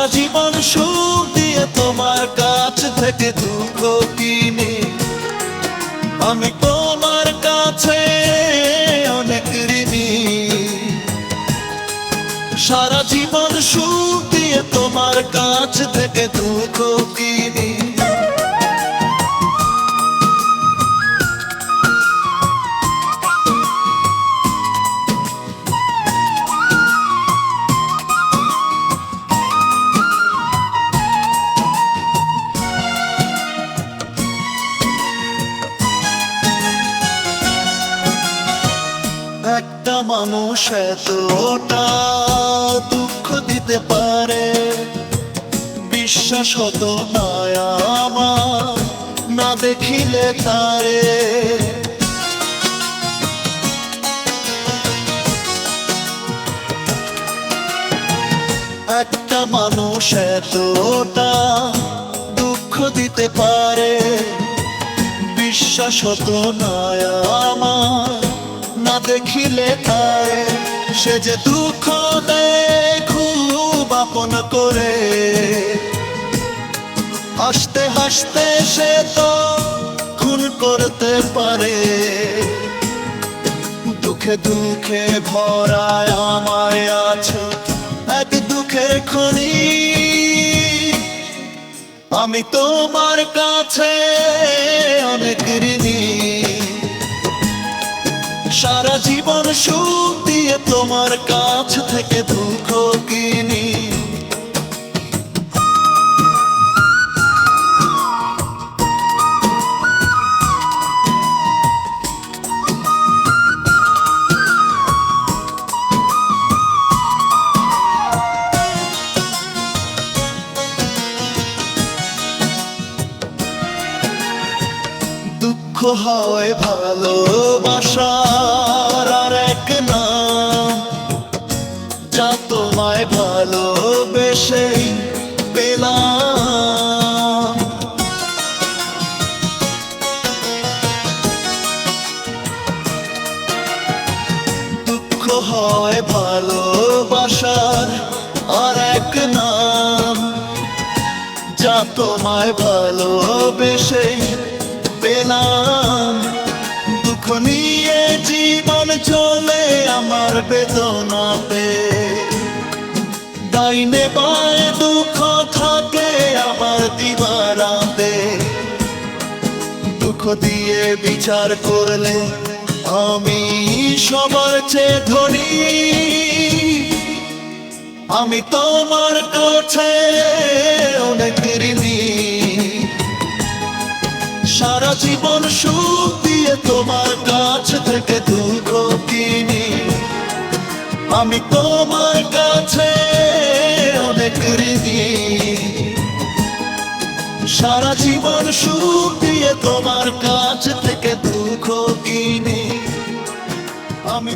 সারা জীবন সুখ দিয়ে তোমার কাছ থেকে দুঃখ কিনে আমি তোমার কাছে অনেক ঋণী। সারা জীবন সুখ দিয়ে তোমার কাছ থেকে দুঃখ কিনি। একটা মানুষ এতটা দুঃখ দিতে পারে বিশ্বাস হতো না আমার না দেখিলে তারে। একটা মানুষ এতটা দুঃখ দিতে পারে বিশ্বাস হতো না আমার না দেখিলে তারে। সে যে দুঃখ দেয় খুব আপন করে হাসতে হাসতে সে তো খুন করতে পারে। দুঃখে দুঃখে ভরায় আমায় আছে এক দুঃখের খনি। আমি তোমার কাছে অনেক ঋণী। সারা জীবন সুখ দিয়ে তোমার কাছ থেকে দুঃখ কিনি। দুঃখ হয় ভালোবাসার আর এক নাম যা তোমায় ভালোবেসে পেলাম। দুঃখ হয় ভালোবাসার আর এক নাম যা তোমায় ভালোবেসে পেলাম। দুঃখ নিয়ে জীবন চলে আমার বেদনাতে ডাইনে বায়ে দুঃখ থাকে আমার দিবারাতে। দুঃখ দিয়ে বিচার করলে আমি সবার চেয়ে ধনী। আমি তোমার কাছে অনেক ঋণী। সারা জীবন সুখ দিয়ে তোমার কাছ থেকে দুঃখ কিনি। আমি তোমার কাছে অনেক ঋণী। সারা জীবন সুখ দিয়ে তোমার কাছ থেকে দুঃখ কিনি। আমি